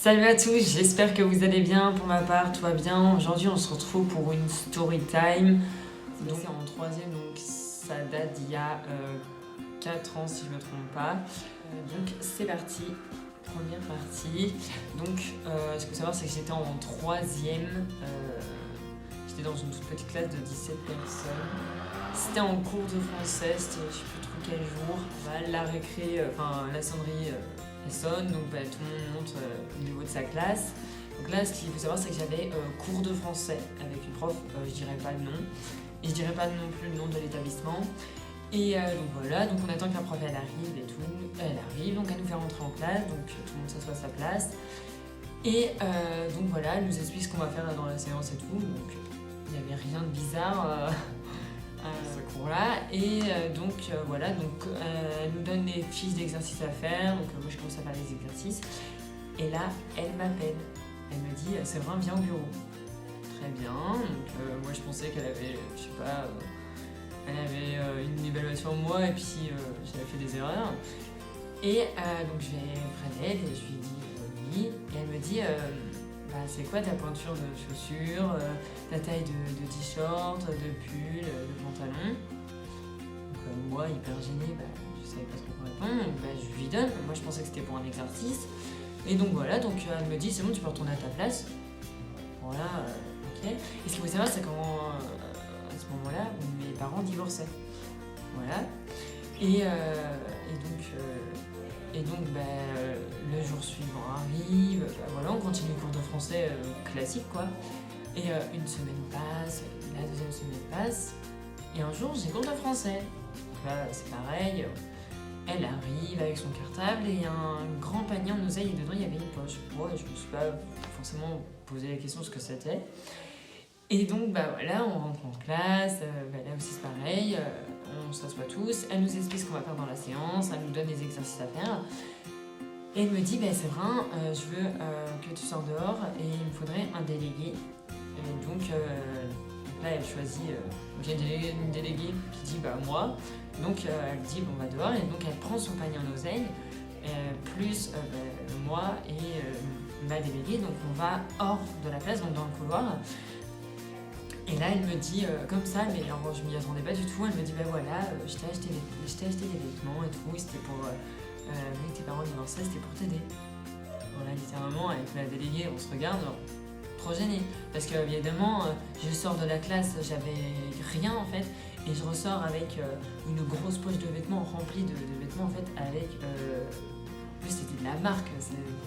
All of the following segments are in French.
Salut à tous, j'espère que vous allez bien. Pour ma part, tout va bien. Aujourd'hui, on se retrouve pour une story time. Donc, c'est en troisième, donc ça date d'il y a 4 ans, si je ne me trompe pas. Donc, c'est parti. Première partie. Donc, ce qu'il faut savoir, c'est que j'étais en troisième. J'étais dans une toute petite classe de 17 personnes. C'était en cours de français, c'était je sais plus trop quel jour. La récré, la sonnerie elle sonne, donc tout le monde monte au niveau de sa classe. Donc là, ce qu'il faut savoir, c'est que j'avais cours de français avec une prof, je dirais pas le nom. Et je dirais pas non plus le nom de l'établissement. Et donc voilà, donc on attend que la prof elle arrive et tout. Elle arrive, donc elle nous fait rentrer en classe, donc tout le monde s'assoit à sa place. Et donc voilà, elle nous explique ce qu'on va faire là dans la séance et tout. Donc il n'y avait rien de bizarre à ce cours-là. Et voilà, donc elle nous donne des fiches d'exercices à faire. Donc moi je commence à faire les exercices. Et là, elle m'appelle. Elle me dit Séverin, viens au bureau. Très bien. Donc moi je pensais qu'elle avait, je sais pas, elle avait une évaluation de moi et puis j'avais fait des erreurs. Et donc je vais près d'elle et je lui dis oui. Et elle me dit c'est quoi ta pointure de chaussures, ta taille de t-shirt, de pull, de pantalon. Donc moi, hyper gênée, je savais pas trop quoi répondre. Donc, je lui donne. Moi, je pensais que c'était pour un exercice. Et donc voilà, donc elle me dit c'est bon, tu peux retourner à ta place. Voilà, ok. Et ce qu'il faut savoir, c'est qu'à ce moment-là, mes parents divorçaient. Voilà. Et donc, le jour suivant arrive, voilà, on continue le cours de français classique, quoi. Et une semaine passe, la deuxième semaine passe, et un jour, j'ai cours de français. Donc là, c'est pareil, elle arrive avec son cartable et un grand panier en oseille, et dedans, il y avait une poche. Moi, je me suis pas forcément posé la question de ce que c'était. Et donc, voilà, on rentre en classe, là aussi c'est pareil, on s'assoit tous, elle nous explique ce qu'on va faire dans la séance, elle nous donne des exercices à faire. Et elle me dit, Séverin, je veux que tu sors dehors et il me faudrait un délégué. Et donc là, elle choisit, j'ai une déléguée qui dit, moi. Donc elle dit, on va dehors, et donc elle prend son panier en oseille, plus moi et ma déléguée, donc on va hors de la classe, donc dans le couloir. Et là, elle me dit comme ça, mais alors, je m'y attendais pas du tout. Elle me dit voilà, je t'ai acheté des vêtements et tout, c'était pour vu que tes parents divorçaient, c'était pour t'aider. Voilà, littéralement, avec la déléguée, on se regarde, trop gêné. Parce que évidemment, je sors de la classe, j'avais rien en fait, et je ressors avec une grosse poche de vêtements remplie de vêtements en fait, avec. En plus, c'était de la marque,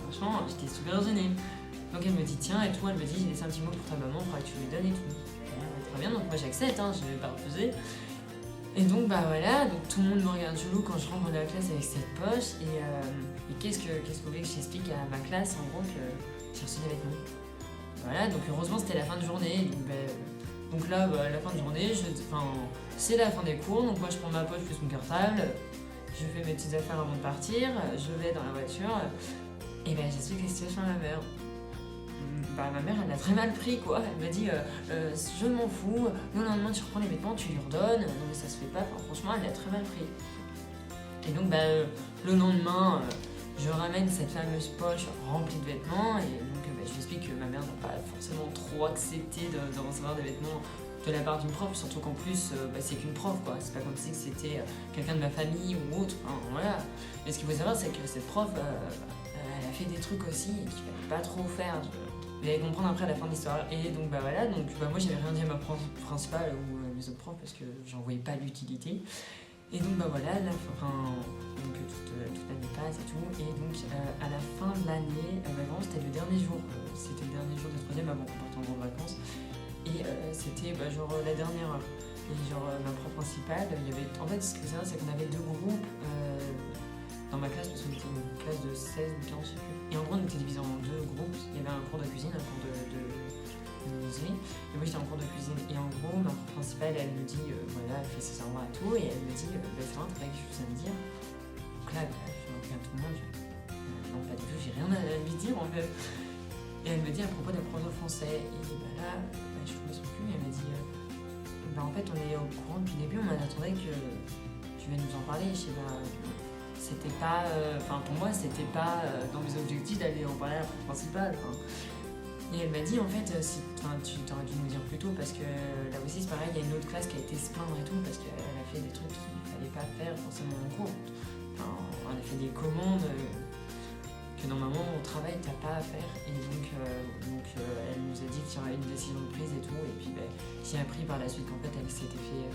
franchement, j'étais super gênée. Donc elle me dit tiens et tout, elle me dit j'ai laissé un petit mot pour ta maman, il faudra que tu lui donnes et tout. Très bien, donc moi j'accepte, je vais pas refuser. Et donc voilà, donc tout le monde me regarde chelou quand je rentre dans la classe avec cette poche. Et qu'est-ce que vous voulez que j'explique à ma classe en gros que j'ai reçu des vêtements. Voilà, donc heureusement c'était la fin de journée. Donc là, la fin de journée, c'est la fin des cours, donc moi je prends ma poche plus mon cartable, je fais mes petites affaires avant de partir, je vais dans la voiture, et j'explique la situation à ma mère. Ma mère, elle l'a très mal pris, quoi. Elle m'a dit je m'en fous, le lendemain tu reprends les vêtements, tu lui redonnes. Non, mais ça se fait pas. Franchement, elle l'a très mal pris. Et donc, le lendemain, je ramène cette fameuse poche remplie de vêtements. Et donc, je lui explique que ma mère n'a pas forcément trop accepté de recevoir des vêtements de la part d'une prof, surtout qu'en plus, c'est qu'une prof, quoi. C'est pas comme si c'était quelqu'un de ma famille ou autre. Voilà. Mais ce qu'il faut savoir, c'est que cette prof, elle a fait des trucs aussi qu'il fallait pas trop faire. Vous allez comprendre après à la fin de l'histoire. Et donc voilà, moi j'avais rien dit à ma prof principale ou à mes autres profs parce que j'en voyais pas l'utilité. Et donc voilà, toute l'année passe et tout. Et donc à la fin de l'année, vraiment c'était le dernier jour. C'était le dernier jour de troisième avant qu'on parte en grandes vacances. Et c'était la dernière heure. Et ma prof principale, il y avait. En fait, ce que c'est qu'on avait deux groupes. Dans ma classe, parce qu'on était une classe de 16 ou 15, je sais plus. Et en gros, on était divisé en deux groupes. Il y avait un cours de cuisine, un cours de menuiserie. Et moi, j'étais en cours de cuisine. Et en gros, ma prof principale, elle me dit, elle fait ses serments à tout. Et elle me dit, c'est vrai, t'as pas quelque chose à me dire. Donc là, je regarde tout le monde. Non, pas du tout, j'ai rien à lui dire en fait. Et elle me dit à propos de la prof de français. Et là, je me souviens plus. Elle m'a dit, en fait, on est au courant depuis le début. On attendait que tu viennes nous en parler. Je sais pas. c'était pas, enfin pour moi c'était pas dans mes objectifs d'aller en parler à la prof principale. Et elle m'a dit en fait, tu t'aurais dû nous dire plus tôt parce que là aussi c'est pareil, il y a une autre classe qui a été se plaindre et tout parce qu'elle a fait des trucs qu'il fallait pas faire forcément en cours. Enfin, elle a fait des commandes que normalement au travail t'as pas à faire. Et donc, elle nous a dit qu'il y aurait une décision de prise et tout. Et puis j'ai appris par la suite qu'en fait elle s'était fait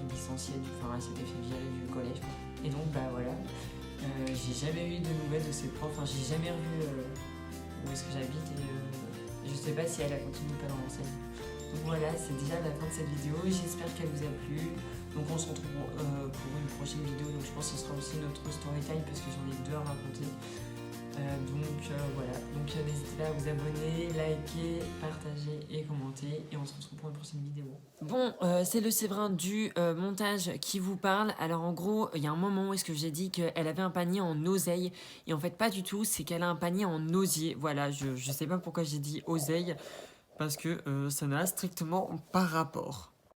licencier, enfin elle s'était fait virer du collège. Quoi. Et donc voilà, j'ai jamais eu de nouvelles de ses profs, enfin j'ai jamais revu où est-ce que j'habite et je sais pas si elle a continué ou pas dans l'enseigne. Donc voilà, c'est déjà la fin de cette vidéo, j'espère qu'elle vous a plu. Donc on se retrouve pour une prochaine vidéo, donc je pense que ce sera aussi notre story time parce que j'en ai 2 à raconter. Voilà, donc n'hésitez pas à vous abonner, liker, partager et commenter et on se retrouve pour une prochaine vidéo. Bon, c'est le Séverin du montage qui vous parle. Alors en gros, il y a un moment où est-ce que j'ai dit qu'elle avait un panier en oseille et en fait pas du tout, c'est qu'elle a un panier en osier. Voilà, je sais pas pourquoi j'ai dit oseille parce que ça n'a strictement pas rapport.